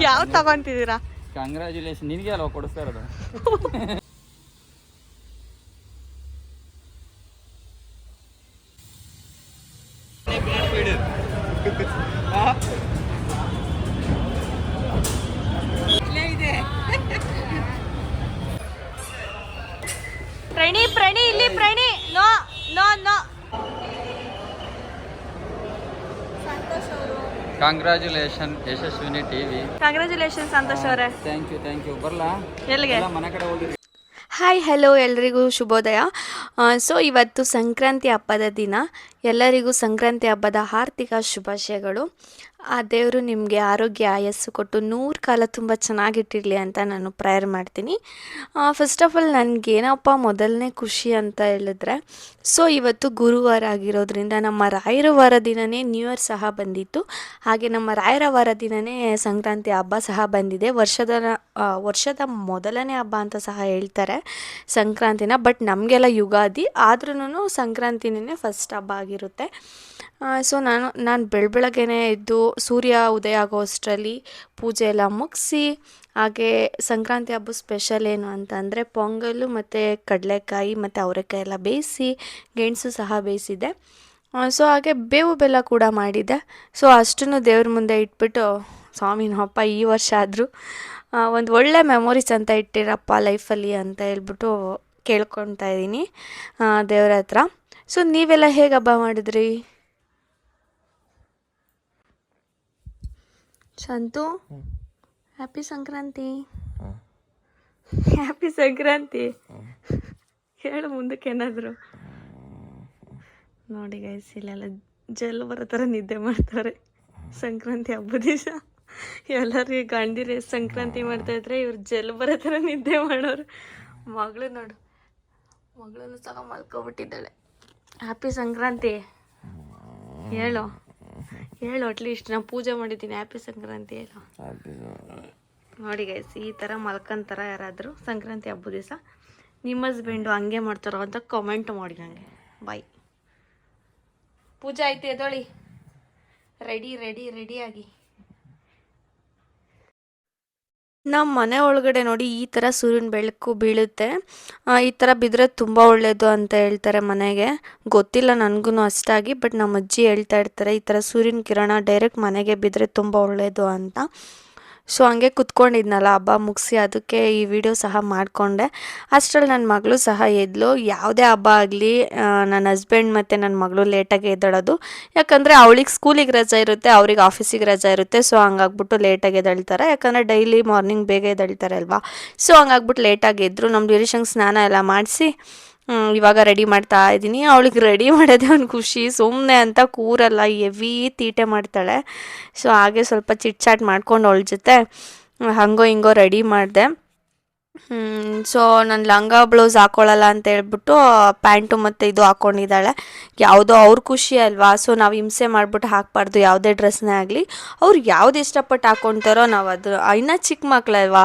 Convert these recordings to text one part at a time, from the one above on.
ಯಾವ ತಗೊಂತಿದ್ದೀರಾ? ಕಂಗ್ರ್ಯಾಚುಲೇಷನ್. ನಿನಗೆ ಅಲ್ವಾ ಕೊಡಿಸ್ತಾ ಇರೋದು. ಪ್ರಣಿ ಇಲ್ಲಿ ಪ್ರಣಿ. No no no. Congratulation Yashaswini TV. Congratulation Santosh ಅವರೇ. Thank you. ಬರಲಾ? ಎಲ್ಲಿಗೆ? ಮನೆ ಕಡೆ ಹೋಗಿ. ಹಾಯ್ ಹಲೋ ಎಲ್ರಿಗೂ ಶುಭೋದಯ. ಸೊ ಇವತ್ತು ಸಂಕ್ರಾಂತಿ ಹಬ್ಬದ ದಿನ. ಎಲ್ಲರಿಗೂ ಸಂಕ್ರಾಂತಿ ಹಬ್ಬದ ಆರ್ಥಿಕ ಶುಭಾಶಯಗಳು. ಆ ದೇವರು ನಿಮಗೆ ಆರೋಗ್ಯ ಆಯಸ್ಸು ಕೊಟ್ಟು 100 ಕಾಲ ತುಂಬ ಚೆನ್ನಾಗಿಟ್ಟಿರಲಿ ಅಂತ ನಾನು ಪ್ರೇಯರ್ ಮಾಡ್ತೀನಿ. ಫಸ್ಟ್ ಆಫ್ ಆಲ್ ನನಗೇನಪ್ಪ ಮೊದಲನೇ ಖುಷಿ ಅಂತ ಹೇಳಿದ್ರೆ, ಸೊ ಇವತ್ತು ಗುರುವಾರ ಆಗಿರೋದ್ರಿಂದ ನಮ್ಮ ರಾಯರ ವಾರ ದಿನವೇ ನ್ಯೂ ಇಯರ್ ಸಹ ಬಂದಿತ್ತು. ಹಾಗೆ ನಮ್ಮ ರಾಯರ ವಾರ ದಿನವೇ ಸಂಕ್ರಾಂತಿ ಹಬ್ಬ ಸಹ ಬಂದಿದೆ. ವರ್ಷದ ಮೊದಲನೇ ಹಬ್ಬ ಅಂತ ಸಹ ಹೇಳ್ತಾರೆ ಸಂಕ್ರಾಂತಿನ. ಬಟ್ ನಮಗೆಲ್ಲ ಯುಗಾದಿ, ಆದ್ರೂ ಸಂಕ್ರಾಂತಿನೇ ಫಸ್ಟ್ ಹಬ್ಬ ಆಗಿರುತ್ತೆ. ಸೊ ನಾನು ಬೆಳಗ್ಗೆನೇ ಎದ್ದು ಸೂರ್ಯ ಉದಯ ಆಗೋ ಅಷ್ಟರಲ್ಲಿ ಪೂಜೆ ಎಲ್ಲ ಮುಗಿಸಿ, ಹಾಗೆ ಸಂಕ್ರಾಂತಿ ಹಬ್ಬ ಸ್ಪೆಷಲ್ ಏನು ಅಂತಂದರೆ ಪೊಂಗಲ್ಲು ಮತ್ತು ಕಡಲೆಕಾಯಿ ಮತ್ತು ಅವರೆಕಾಯಿ ಎಲ್ಲ ಬೇಯಿಸಿ, ಗೆಣಸು ಸಹ ಬೇಯಿಸಿದ್ದೆ. ಸೊ ಹಾಗೆ ಬೇವು ಬೆಲ್ಲ ಕೂಡ ಮಾಡಿದ್ದೆ. ಸೊ ಅಷ್ಟನ್ನು ದೇವ್ರ ಮುಂದೆ ಇಟ್ಬಿಟ್ಟು, ಸ್ವಾಮಿನಪ್ಪ ಈ ವರ್ಷ ಆದರೂ ಒಂದು ಒಳ್ಳೆ ಮೆಮೊರೀಸ್ ಅಂತ ಇಟ್ಟಿರಪ್ಪ ಲೈಫಲ್ಲಿ ಅಂತ ಹೇಳ್ಬಿಟ್ಟು ಕೇಳ್ಕೊತಾ ಇದ್ದೀನಿ ದೇವ್ರ ಹತ್ರ. ಸೊ ನೀವೆಲ್ಲ ಹೇಗೆ ಹಬ್ಬ ಮಾಡಿದ್ರಿ? ಸಂತು, ಹ್ಯಾಪಿ ಸಂಕ್ರಾಂತಿ. ಹ್ಯಾಪಿ ಸಂಕ್ರಾಂತಿ ಹೇಳು ಮುಂದಕ್ಕೆ ಏನಾದರೂ. ನೋಡಿ ಗೈಸ್, ಇಲ್ಲೆಲ್ಲ ಜಲ್ ಬರೋ ಥರ ನಿದ್ದೆ ಮಾಡ್ತಾರೆ ಸಂಕ್ರಾಂತಿ ಹಬ್ಬದ ದಿವಸ. ಎಲ್ಲರಿಗೆ ಗಂಡಿರೆ ಸಂಕ್ರಾಂತಿ ಮಾಡ್ತಾಯಿದ್ರೆ ಇವ್ರು ಜಲ್ ಬರೋ ಥರ ನಿದ್ದೆ ಮಾಡೋರು. ಮಗಳು ನೋಡು, ಮಗಳನ್ನು ಸಹ ಮಲ್ಕೊಬಿಟ್ಟಿದ್ದಾಳೆ. ಹ್ಯಾಪಿ ಸಂಕ್ರಾಂತಿ ಹೇಳು ಅಟ್ಲೀಸ್ಟ್ ನಾನು ಪೂಜೆ ಮಾಡಿದ್ದೀನಿ. ಹ್ಯಾಪಿ ಸಂಕ್ರಾಂತಿ ಹೇಳು. ನೋಡಿ ಗೈಸ್, ಈ ಥರ ಮಲ್ಕೊಂತಾರ ಯಾರಾದರೂ ಸಂಕ್ರಾಂತಿ ಹಬ್ಬದ ದಿವಸ? ನಿಮ್ಮ ಹಸ್ಬೆಂಡು ಹಂಗೆ ಮಾಡ್ತಾರೋ ಅಂತ ಕಮೆಂಟ್ ಮಾಡಿ ನನಗೆ. ಬಾಯ್. ಪೂಜೆ ಆಯ್ತು, ಎದೊಳಿ. ರೆಡಿಯಾಗಿ ನಮ್ಮ ಮನೆ ಒಳಗಡೆ ನೋಡಿ ಈ ಥರ ಸೂರ್ಯನ ಬೆಳಕು ಬೀಳುತ್ತೆ. ಈ ಥರ ಬಿದ್ದರೆ ತುಂಬ ಒಳ್ಳೆಯದು ಅಂತ ಹೇಳ್ತಾರೆ ಮನೆಗೆ. ಗೊತ್ತಿಲ್ಲ ನನಗೂ ಅಷ್ಟಾಗಿ, ಬಟ್ ನಮ್ಮ ಅಜ್ಜಿ ಹೇಳ್ತಾ ಇರ್ತಾರೆ ಈ ಥರ ಸೂರ್ಯನ ಕಿರಣ ಡೈರೆಕ್ಟ್ ಮನೆಗೆ ಬಿದ್ದರೆ ತುಂಬ ಒಳ್ಳೆಯದು ಅಂತ. ಸೊ ಹಂಗೆ ಕುತ್ಕೊಂಡಿದ್ನಲ್ಲ ಹಬ್ಬ ಮುಗಿಸಿ, ಅದಕ್ಕೆ ಈ ವಿಡಿಯೋ ಸಹ ಮಾಡಿಕೊಂಡೆ. ಅಷ್ಟರಲ್ಲಿ ನನ್ನ ಮಗಳು ಸಹ ಎದ್ಲು. ಯಾವುದೇ ಹಬ್ಬ ಆಗಲಿ ನನ್ನ ಹಸ್ಬೆಂಡ್ ಮತ್ತು ನನ್ನ ಮಗಳು ಲೇಟಾಗಿ ಎದ್ದೇಳೋದು. ಯಾಕಂದರೆ ಅವಳಿಗೆ ಸ್ಕೂಲಿಗೆ ರಜೆ ಇರುತ್ತೆ, ಅವ್ರಿಗೆ ಆಫೀಸಿಗೆ ರಜೆ ಇರುತ್ತೆ. ಸೊ ಹಂಗಾಗ್ಬಿಟ್ಟು ಲೇಟಾಗಿ ಎದ್ದೇಳ್ತಾರೆ. ಯಾಕಂದರೆ ಡೈಲಿ ಮಾರ್ನಿಂಗ್ ಬೇಗ ಎದ್ದೇಳ್ತಾರೆ ಅಲ್ವಾ. ಸೊ ಹಂಗಾಗ್ಬಿಟ್ಟು ಲೇಟಾಗಿ ಎದ್ದರು. ನಮ್ಮ ಡಿರೇಷನ್ಗೆ ಸ್ನಾನ ಎಲ್ಲ ಮಾಡಿಸಿ ಇವಾಗ ರೆಡಿ ಮಾಡ್ತಾ ಇದ್ದೀನಿ. ಅವಳಿಗೆ ರೆಡಿ ಮಾಡೋದೇ ಒಂದು ಖುಷಿ. ಸುಮ್ಮನೆ ಅಂತ ಕೂರಲ್ಲ, ಹೆವಿ ತೀಟೆ ಮಾಡ್ತಾಳೆ. ಸೊ ಹಾಗೆ ಸ್ವಲ್ಪ ಚಿಟ್ ಚಾಟ್ ಮಾಡ್ಕೊಂಡು ಅವಳ ಜೊತೆ ಹಂಗೋ ಹಿಂಗೋ ರೆಡಿ ಮಾಡಿದೆ. ಸೊ ನಾನು ಲಂಗ ಬ್ಲೌಸ್ ಹಾಕ್ಕೊಳ್ಳಲ್ಲ ಅಂತ ಹೇಳ್ಬಿಟ್ಟು ಪ್ಯಾಂಟು ಮತ್ತು ಇದು ಹಾಕ್ಕೊಂಡಿದ್ದಾಳೆ. ಯಾವುದೋ ಅವ್ರ ಖುಷಿ ಅಲ್ವಾ. ಸೊ ನಾವು ಹಿಂಸೆ ಮಾಡಿಬಿಟ್ಟು ಹಾಕಬಾರ್ದು ಯಾವುದೇ ಡ್ರೆಸ್ನೇ ಆಗಲಿ. ಅವ್ರು ಯಾವ್ದು ಇಷ್ಟಪಟ್ಟು ಹಾಕ್ಕೊಳ್ತಾರೋ ನಾವು ಅದು, ಇನ್ನೂ ಚಿಕ್ಕ ಮಕ್ಕಳಲ್ವಾ.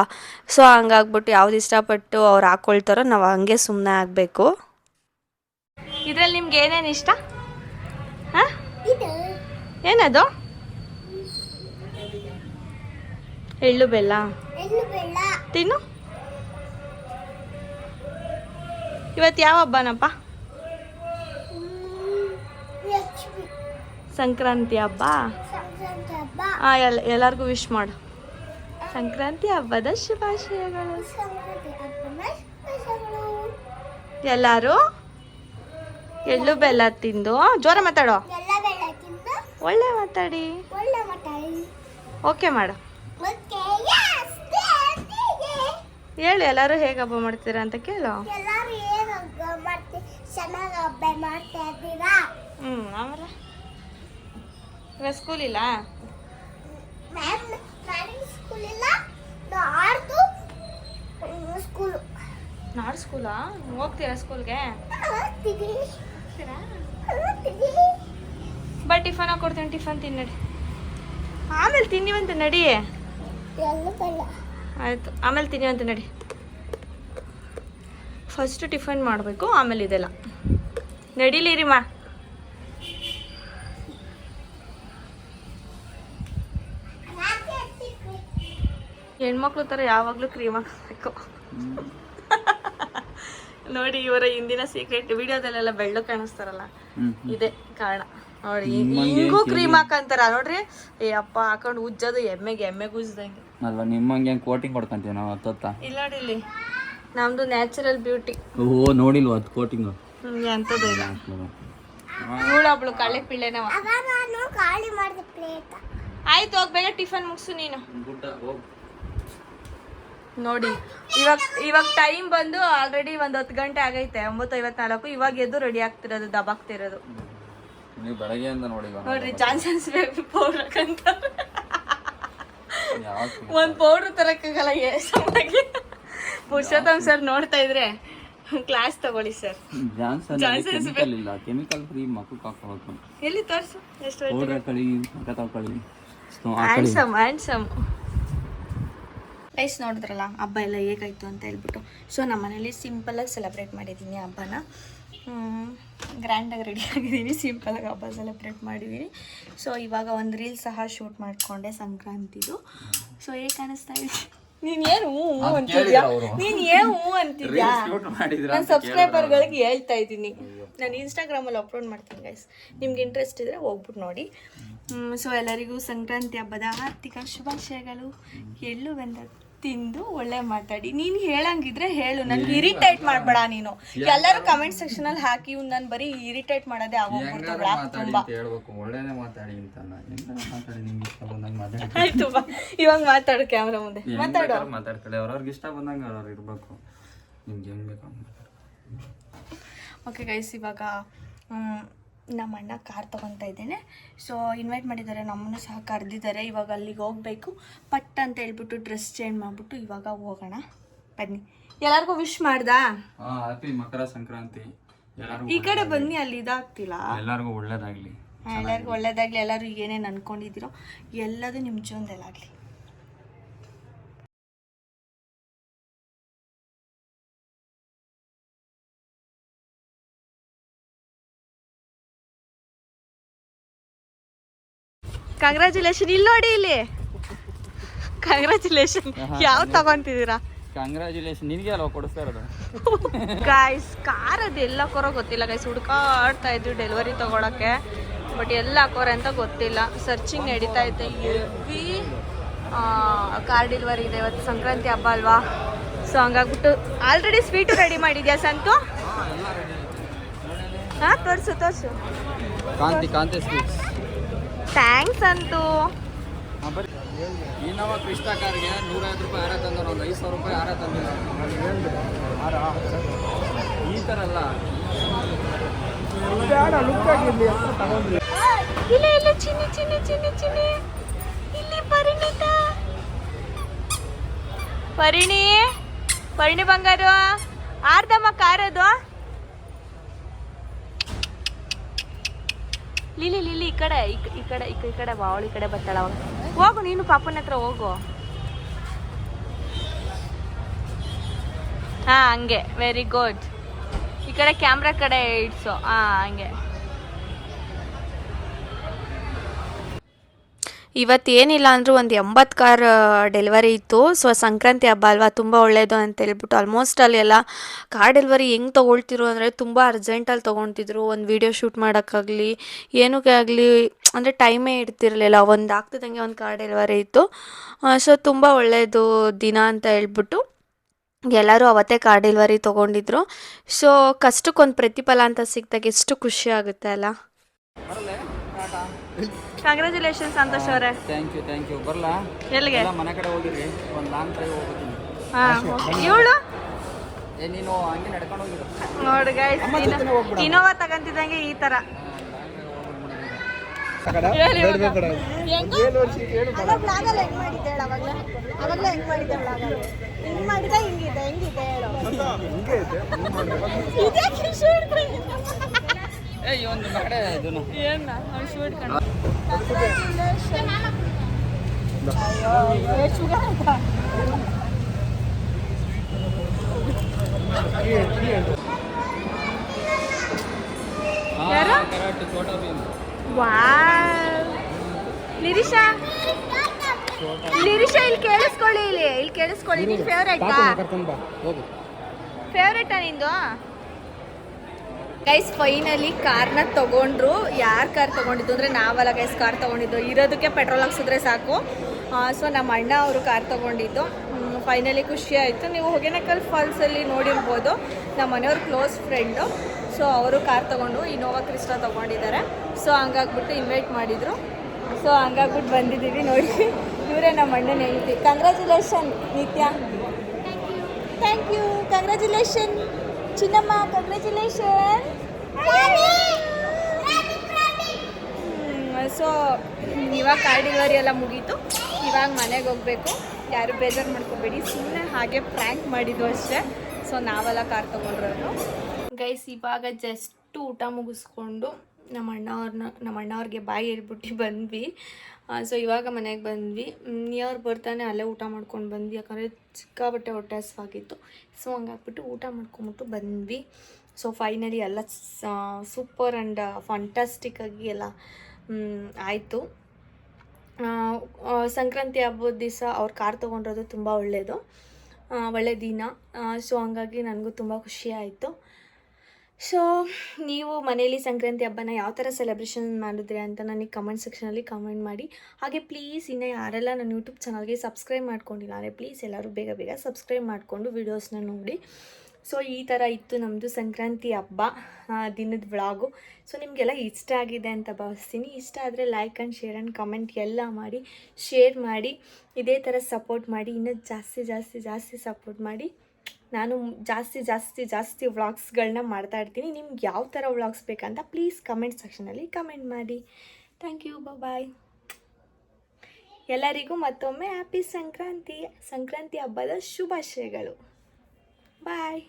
ಸೊ ಹಂಗಾಗ್ಬಿಟ್ಟು ಯಾವ್ದು ಇಷ್ಟಪಟ್ಟು ಅವ್ರು ಹಾಕ್ಕೊಳ್ತಾರೋ ನಾವು ಹಂಗೆ ಸುಮ್ಮನೆ ಆಗಬೇಕು. ಇದರಲ್ಲಿ ನಿಮ್ಗೆ ಏನೇನು ಇಷ್ಟ? ಹಾಂ, ಏನದು? ಎಳ್ಳು ಬೆಲ್ಲ ತಿನ್ನು. ಇವತ್ತು ಯಾವ ಹಬ್ಬನಪ್ಪ? ಸಂಕ್ರಾಂತಿ ಹಬ್ಬ. ಎಲ್ಲರಿಗೂ ವಿಶ್ ಮಾಡು. ಸಂಕ್ರಾಂತಿ ಹಬ್ಬದ ಶುಭಾಶಯಗಳು. ಎಲ್ಲರೂ ಎಳ್ಳು ಬೆಲ್ಲ ತಿಂದು ಜೋರ ಮಾತಾಡೋ. ಒಳ್ಳೆ ಮಾತಾಡಿ. ಓಕೆ ಮಾಡು. ಹೇಳು ಎಲ್ಲರೂ ಹೇಗೆ ಹಬ್ಬ ಮಾಡ್ತೀರಾ ಅಂತ ಕೇಳು. ಆಮೇಲೆ ಇವಾಗ ಸ್ಕೂಲ್ ಇಲ್ಲ? ನಾಳೆ ಸ್ಕೂಲಾ? ಹೋಗ್ತೀರಾ ಸ್ಕೂಲ್ಗೆ? ಬಟ್ ಟಿಫನ್ ಕೊಡ್ತೀನಿ, ಟಿಫನ್ ತಿನ್ನಡಿ. ಆಮೇಲೆ ತಿನ್ನಿವಂತ ನಡಿ. ಆಯಿತು, ಆಮೇಲೆ ತಿನ್ನಿವಂತ ನಡಿ. ಫಸ್ಟು ಟಿಫನ್ ಮಾಡಬೇಕು, ಆಮೇಲೆ ಇದೆಲ್ಲ ನಡೀಲಿರಿಮ್ಮ. ಹೆಣ್ಮಕ್ಳು ಥರ ಯಾವಾಗಲೂ ಕ್ರೀಮ್ ಹಾಕಬೇಕು. ನೋಡಿ ಇವರ ಹಿಂದಿನ ಸೀಕ್ರೆಟ್ ವಿಡಿಯೋದಲ್ಲೆಲ್ಲ ಬೆಳ್ಳು ಕಾಣಿಸ್ತಾರಲ್ಲ, ಇದೇ ಕಾರಣ. ನೋಡಿ ಹಿಂಗೂ ಕ್ರೀಮ್ ಹಾಕಂತಾರ ನೋಡ್ರಿ. ಏ ಅಪ್ಪ ಹಾಕೊಂಡು ಉಜ್ಜೋದು ಎಮ್ಮೆಗೆ ಉಜ್ಜದಂಗೆ ಅಲ್ವಾ? ನಿಮ್ಮಂಗೆ ಕೋಟಿಂಗ್ ಕೊಡ್ಕೊಂತೀವಿ ನಾವು ಹತ್ತೊತ್ತ. ಇಲ್ಲ ನೋಡಿ ಇಲ್ಲಿ ನಮ್ದು ನ್ಯಾಚುರಲ್ ಬ್ಯೂಟಿ. ಓ ನೋಡಿಲ್ವ ಅದು ಕೋಟಿಂಗ್ ಎಂಥದ್ದು ಇಲ್ಲ. ಇವಳೊಬ್ಳು ಕಳ್ಳೆ ಪಿಳ್ಳೆನವ. ಆಯ್ತು ಹೋಗ್ ಬೇಗ ಟಿಫನ್ ಮುಗಿಸು ನೀನು. ನೋಡಿ ಇವಾಗ ಟೈಮ್ ಬಂದು ಆಲ್ರೆಡಿ 10 ಗಂಟೆ ಆಗೈತೆ, 9:54. ಇವಾಗ ಎದ್ದು ರೆಡಿ ಆಗ್ತಿರೋದು, ದಬಾಗ್ತಿರೋದು. ನೀವು ಬೆಳಗ್ಗೆಯಿಂದ ನೋಡ್ರಿ ಜಾನ್ಸನ್ಸ್ ಬೇಬಿ ಪೌಡರ್ ಅಂತ ಒಂದ್ ಪೌಡರ್ ತರಕ್ಕಾಗಲ್ಲ. ಏಸಮಾಗಿ ಪುರುಷೋತ್ತಮ್ ಸರ್ ನೋಡ್ತಾ ಇದ್ರೆ ಕ್ಲಾಸ್ ತಗೊಳ್ಳಿ ಸರ್. ಜಾನ್ಸನ್ಸ್ ಇಲ್ಲ, ಕೆಮಿಕಲ್ ಫ್ರೀ ಮಕ್ಕಳು ಹಾಕೋಬೇಕು. ಎಲ್ಲಿ ತೋರ್ಸು ಎಷ್ಟು ಹ್ಯಾಂಡ್ಸಮ್. ಗೈಸ್ ನೋಡಿದ್ರಲ್ಲ ಹಬ್ಬ ಎಲ್ಲ ಹೇಗಾಯಿತು ಅಂತ ಹೇಳ್ಬಿಟ್ಟು. ಸೊ ನಮ್ಮ ಮನೇಲಿ ಸಿಂಪಲಾಗಿ ಸೆಲೆಬ್ರೇಟ್ ಮಾಡಿದ್ದೀನಿ ಹಬ್ಬನ. ಗ್ರ್ಯಾಂಡಾಗಿ ರೆಡಿ ಆಗಿದ್ದೀನಿ, ಸಿಂಪಲಾಗಿ ಹಬ್ಬ ಸೆಲೆಬ್ರೇಟ್ ಮಾಡಿದ್ದೀನಿ. ಸೊ ಇವಾಗ ಒಂದು ರೀಲ್ ಸಹ ಶೂಟ್ ಮಾಡಿಕೊಂಡೆ ಸಂಕ್ರಾಂತಿದು. ಸೊ ಹೇಗೆ ಕಾಣಿಸ್ತಾ ಇದೆ? ನೀನು ಏನು ಅಂತಿದ್ಯಾ? ನಾನು ಸಬ್ಸ್ಕ್ರೈಬರ್ಗಳಿಗೆ ಹೇಳ್ತಾ ಇದ್ದೀನಿ. ನಾನು ಇನ್ಸ್ಟಾಗ್ರಾಮಲ್ಲಿ ಅಪ್ಲೋಡ್ ಮಾಡ್ತೀನಿ ಗೈಸ್, ನಿಮ್ಗೆ ಇಂಟ್ರೆಸ್ಟ್ ಇದ್ದರೆ ಹೋಗ್ಬಿಟ್ಟು ನೋಡಿ. ಸೊ ಎಲ್ಲರಿಗೂ ಸಂಕ್ರಾಂತಿ ಹಬ್ಬದ ಆರ್ಥಿಕ ಶುಭಾಶಯಗಳು. ಎಳ್ಳು ಬೆಂದ ತಿಂದು ಒಳ್ಳೆ ಮಾತಾಡಿ. ನೀನು ಹೇಳಂಗಿದ್ರೆ ಹೇಳು, ನನಗೆ ಇರಿಟೇಟ್ ಮಾಡಬೇಡ ನೀನು. ಎಲ್ಲರೂ ಕಮೆಂಟ್ ಸೆಕ್ಷನ್ ಅಲ್ಲಿ ಹಾಕಿ ನಾನು ಬರೀ ಇರಿಟೇಟ್ ಮಾಡೋದೇ ಆಗೋಗ್ಬಿಡ್ತು ಬ್ಲಾಗ್ ತುಂಬಾ. ಆಯ್ತು ಬಾ ಇವಾಗ ಮಾತಾಡು, ಕ್ಯಾಮ್ರಾ ಮುಂದೆ ಮಾತಾಡು. ಓಕೆ ಗೈಸ್, ಇವಾಗ ನಮ್ಮ ಅಣ್ಣ ಕಾರ್ ತೊಗೊತಾ ಇದ್ದೇನೆ. ಸೊ ಇನ್ವೈಟ್ ಮಾಡಿದ್ದಾರೆ, ನಮ್ಮನ್ನು ಸಹ ಕರೆದಿದ್ದಾರೆ. ಇವಾಗ ಅಲ್ಲಿಗೆ ಹೋಗಬೇಕು ಪಟ್ ಅಂತ ಹೇಳ್ಬಿಟ್ಟು ಡ್ರೆಸ್ ಚೇಂಜ್ ಮಾಡಿಬಿಟ್ಟು ಇವಾಗ ಹೋಗೋಣ ಬನ್ನಿ. ಎಲ್ಲರಿಗೂ ವಿಶ್ ಮಾಡ್ದಾ? ಹ್ಯಾಪಿ ಮಕರ ಸಂಕ್ರಾಂತಿ. ಈ ಕಡೆ ಬನ್ನಿ, ಅಲ್ಲಿ ಇದಾಗ್ತಿಲ್ಲ. ಎಲ್ಲರಿಗೂ ಒಳ್ಳೇದಾಗಲಿ. ಎಲ್ಲರಿಗೂ ಒಳ್ಳೇದಾಗಲಿ. ಎಲ್ಲರೂ ಏನೇನು ಅನ್ಕೊಂಡಿದ್ದೀರೋ ಎಲ್ಲದು ನಿಮ್ಮ ಜೀವನದಲ್ಲಾಗಲಿ. ಕಂಗ್ರ್ಯಾಚುಲೇಷನ್. ಇಲ್ಲಿ ನೋಡಿ, ಇಲ್ಲಿ ಕಂಗ್ರ್ಯಾಚುಲೇಷನ್. ಯಾವ ತಗೊಂತಿದ್ದೀರಾ? ಕಂಗ್ರ್ಯಾಚುಲೇಷನ್ ನಿನಗೆ ಅಲ್ವಾ ಕೊಡಿಸ್ತಾ ಇರೋದು. ಗೈಸ್ ಕಾರ್ ಅದು ಎಲ್ಲ ಹಾಕೋರೋ ಗೊತ್ತಿಲ್ಲ ಗೈಸ್. ಹುಡುಕಾಡ್ತಾ ಇದ್ವಿ ಡೆಲಿವರಿ ತಗೊಳಕ್ಕೆ, ಬಟ್ ಎಲ್ಲ ಹಾಕೋರೆ ಅಂತ ಗೊತ್ತಿಲ್ಲ. ಸರ್ಚಿಂಗ್ ನಡೀತಾ ಐತೆ. ಹೆವಿ ಕಾರ್ ಡೆಲಿವರಿ ಇದೆ ಇವತ್ತು, ಸಂಕ್ರಾಂತಿ ಹಬ್ಬ ಅಲ್ವಾ. ಸೊ ಹಂಗಾಗ್ಬಿಟ್ಟು ಆಲ್ರೆಡಿ ಸ್ವೀಟು ರೆಡಿ ಮಾಡಿದ್ಯಾ ಸಂತು? ಹಾಂ ತೋರಿಸು ಕಾಂತಿ ಸ್ವೀಟ್ಸ್. ಥ್ಯಾಂಕ್ಸ್ ಅಂತು. ಇನ್ನೋವ ಕ್ರಿಸ್ಟಾ ಕಾರ್ಗೆ 150 ರೂಪಾಯಿ ಹಾರ ತಂದ್ರು, ಒಂದು 5,000 ರೂಪಾಯಿ ಹಾರ ತಂದಿಲ್ಲ. ಈ ಥರ ಅಲ್ಲ, ಇಲ್ಲ ಚಿನ್ನಿ ಇಲ್ಲಿ ಪರಿಣಿ ಬಂಗಾರು ಆರ್ದಮ್ಮ ಕಾರದು. ಲಿಲಿ ಈ ಕಡೆ ಬಾವಳಿ ಕಡೆ ಬರ್ತಾಳ. ಅವಾಗ ಹೋಗು ನೀನು, ಪಾಪನ ಹತ್ರ ಹೋಗು. ಹಾ ಹಂಗೆ, ವೆರಿ ಗುಡ್. ಈ ಕಡೆ ಕ್ಯಾಮ್ರಾ ಕಡೆ ಇಡ್ಸು. ಹಂಗೆ. ಇವತ್ತೇನಿಲ್ಲ ಅಂದರೂ ಒಂದು 80 ಕಾರ್ ಡೆಲಿವರಿ ಇತ್ತು. ಸೊ ಸಂಕ್ರಾಂತಿ ಹಬ್ಬ ಅಲ್ವಾ, ತುಂಬ ಒಳ್ಳೆಯದು ಅಂತ ಹೇಳ್ಬಿಟ್ಟು ಆಲ್ಮೋಸ್ಟ್ ಅಲ್ಲಿ ಎಲ್ಲ ಕಾರ್ ಡೆಲಿವರಿ ಹೆಂಗೆ ತೊಗೊಳ್ತಿರು ಅಂದರೆ ತುಂಬ ಅರ್ಜೆಂಟಲ್ಲಿ ತೊಗೊಳ್ತಿದ್ರು. ಒಂದು ವೀಡಿಯೋ ಶೂಟ್ ಮಾಡೋಕ್ಕಾಗಲಿ ಏನಕ್ಕೆ ಆಗಲಿ ಅಂದರೆ ಟೈಮೇ ಇಡ್ತಿರಲಿಲ್ಲ. ಒಂದು ಆಗ್ತಿದ್ದಂಗೆ ಒಂದು ಕಾರ್ ಡೆಲಿವರಿ ಇತ್ತು. ಸೊ ತುಂಬ ಒಳ್ಳೆಯದು ದಿನ ಅಂತ ಹೇಳ್ಬಿಟ್ಟು ಎಲ್ಲರೂ ಅವತ್ತೇ ಕಾರ್ ಡೆಲಿವರಿ ತೊಗೊಂಡಿದ್ರು. ಸೊ ಕಷ್ಟಕ್ಕೊಂದು ಪ್ರತಿಫಲ ಅಂತ ಸಿಕ್ಕಿದಾಗ ಎಷ್ಟು ಖುಷಿ ಆಗುತ್ತೆ ಅಲ್ಲ. ಕಂಗ್ರ್ಯಾಚುಲೇಷನ್ ಸಂತೋಷ್ ಅವರೇ. Thank you. ಬರಲಾ? ಎಲ್ಲಿಗೆ? ಮನೆ ಕಡೆ ಹೋಗಿರಿ, ಒಂದು ಲಾಂಗ್ ಡ್ರೈವ್ ಹೋಗ್ತೀನಿ. ಇವಳು ನೀನು ಹಂಗೆ ನಡ್ಕೊಂಡು ಹೋಗಿರು ನೋಡಿ ಗೈಸ್. ಇನೋವಾ ತಗೊಂತಿದ್ದಂಗೆ ಈ ಥರ ಒಂದು ಕಡೆ ನಿರೀಶಾ ಲಿರಿಷಾ ಇಲ್ಲಿ ಕೇಳಿಸ್ಕೊಳ್ಳಿ, ಇಲ್ಲಿ ಕೇಳಿಸ್ಕೊಳ್ಳಿ. ನಿನ್ ಫೇವ್ರೇಟಾ? ಕರ್ಕೊಂಡು ಬಾ ಹೋಗು. ಫೇವ್ರೇಟಾ ನಿಂದು? ಗೈಸ್ ಫೈನಲಿ ಕಾರ್ನ ತೊಗೊಂಡ್ರು. ಯಾರು ಕಾರ್ ತೊಗೊಂಡಿದ್ದು ಅಂದರೆ ನಾವಲ್ಲ ಗೈಸ್ ಕಾರ್ ತೊಗೊಂಡಿದ್ದು. ಇರೋದಕ್ಕೆ ಪೆಟ್ರೋಲ್ ಹಾಕ್ಸಿದ್ರೆ ಸಾಕು. ಸೊ ನಮ್ಮ ಅಣ್ಣ ಅವರು ಕಾರ್ ತೊಗೊಂಡಿದ್ದು. ಫೈನಲಿ ಖುಷಿ ಆಯಿತು. ನೀವು ಹೊಗೆನಕಲ್ ಫಾಲ್ಸಲ್ಲಿ ನೋಡಿರ್ಬೋದು, ನಮ್ಮ ಮನೆಯವ್ರ ಕ್ಲೋಸ್ ಫ್ರೆಂಡು. ಸೊ ಅವರು ಕಾರ್ ತೊಗೊಂಡು ಇನೋವಾ ಕ್ರಿಸ್ಟಾ ತೊಗೊಂಡಿದ್ದಾರೆ. ಸೊ ಹಂಗಾಗ್ಬಿಟ್ಟು ಇನ್ವೈಟ್ ಮಾಡಿದರು. ಸೊ ಹಂಗಾಗ್ಬಿಟ್ಟು ಬಂದಿದ್ದೀವಿ ನೋಡಿ. ಇವರೇ ನಮ್ಮ ಅಣ್ಣನ ಹೇಳ್ತಿ. Congratulation Nithya. Thank you. Congratulation Chinnamma. Congratulation. So ಇವಾಗ ಕಾರ್ ಡೆಲಿವರಿ ಎಲ್ಲ ಮುಗೀತು. ಇವಾಗ ಮನೆಗೆ ಹೋಗಬೇಕು. ಯಾರು ಬೇಜಾರು ಮಾಡ್ಕೋಬೇಡಿ, ಸುಮ್ಮನೆ ಹಾಗೆ ಪ್ರ್ಯಾಂಕ್ ಮಾಡಿದ್ದು ಅಷ್ಟೇ. ಸೊ ನಾವೆಲ್ಲ ಕಾರ್ ತೊಗೊಂಡ್ರು ಗೈಸ್. ಇವಾಗ ಜಸ್ಟ್ ಊಟ ಮುಗಿಸ್ಕೊಂಡು ನಮ್ಮ ಅಣ್ಣವ್ರಿಗೆ ಬಾಯಿ ಹೇಳ್ಬಿಟ್ಟು ಬಂದ್ವಿ. ಸೊ ಇವಾಗ ಮನೆಗೆ ಬಂದ್ವಿ. ನಿಯರ್ ಬರ್ತಾನೆ ಅಲ್ಲೇ ಊಟ ಮಾಡ್ಕೊಂಡು ಬಂದ್ವಿ, ಯಾಕಂದರೆ ಸಿಕ್ಕಾಬಟ್ಟೆ ಹೊಟ್ಟೆ ಹಸಿವಾಗಿತ್ತು. ಸೊ ಹಂಗಾಗ್ಬಿಟ್ಟು ಊಟ ಮಾಡ್ಕೊಂಬಿಟ್ಟು ಬಂದ್ವಿ. ಸೊ ಫೈನಲಿ ಎಲ್ಲ ಸೂಪರ್ ಆ್ಯಂಡ್ ಫಂಟಾಸ್ಟಿಕ್ಕಾಗಿ ಎಲ್ಲ ಆಯಿತು. ಸಂಕ್ರಾಂತಿ ಹಬ್ಬದ ದಿವಸ ಅವ್ರು ಕಾರ್ ತೊಗೊಂಡಿರೋದು ತುಂಬ ಒಳ್ಳೆ ದಿನ. ಸೊ ಹಂಗಾಗಿ ನನಗೂ ತುಂಬ ಖುಷಿ ಆಯಿತು. ಸೊ ನೀವು ಮನೇಲಿ ಸಂಕ್ರಾಂತಿ ಹಬ್ಬನ ಯಾವ ಥರ ಸೆಲೆಬ್ರೇಷನ್ ಮಾಡಿದ್ರಿ ಅಂತ ನನಗೆ ಕಮೆಂಟ್ ಸೆಕ್ಷನಲ್ಲಿ ಕಮೆಂಟ್ ಮಾಡಿ. ಹಾಗೆ ಪ್ಲೀಸ್ ಇನ್ನು ಯಾರೆಲ್ಲ ನನ್ನ ಯೂಟ್ಯೂಬ್ ಚಾನಲ್ಗೆ ಸಬ್ಸ್ಕ್ರೈಬ್ ಮಾಡ್ಕೊಂಡಿಲ್ಲ ಅಂದರೆ ಪ್ಲೀಸ್ ಎಲ್ಲರೂ ಬೇಗ ಸಬ್ಸ್ಕ್ರೈಬ್ ಮಾಡಿಕೊಂಡು ವೀಡಿಯೋಸ್ನ ನೋಡಿ. ಸೊ ಈ ಥರ ಇತ್ತು ನಮ್ಮದು ಸಂಕ್ರಾಂತಿ ಹಬ್ಬ ದಿನದ ವ್ಲಾಗು. ಸೊ ನಿಮಗೆಲ್ಲ ಇಷ್ಟ ಆಗಿದೆ ಅಂತ ಭಾವಿಸ್ತೀನಿ. ಇಷ್ಟ ಆದರೆ like and share and comment ಎಲ್ಲ ಮಾಡಿ, ಶೇರ್ ಮಾಡಿ, ಇದೇ ಥರ ಸಪೋರ್ಟ್ ಮಾಡಿ. ಇನ್ನೂ ಜಾಸ್ತಿ ಸಪೋರ್ಟ್ ಮಾಡಿ. ನಾನು ಜಾಸ್ತಿ ವ್ಲಾಗ್ಸ್ಗಳನ್ನ ಮಾಡ್ತಾಯಿರ್ತೀನಿ. ನಿಮ್ಗೆ ಯಾವ ಥರ ವ್ಲಾಗ್ಸ್ ಬೇಕಂತ ಪ್ಲೀಸ್ ಕಮೆಂಟ್ ಸೆಕ್ಷನಲ್ಲಿ ಕಮೆಂಟ್ ಮಾಡಿ. Thank you. ಬಾಯ್. ಎಲ್ಲರಿಗೂ ಮತ್ತೊಮ್ಮೆ ಹ್ಯಾಪಿ ಸಂಕ್ರಾಂತಿ ಹಬ್ಬದ ಶುಭಾಶಯಗಳು. ಬಾಯ್.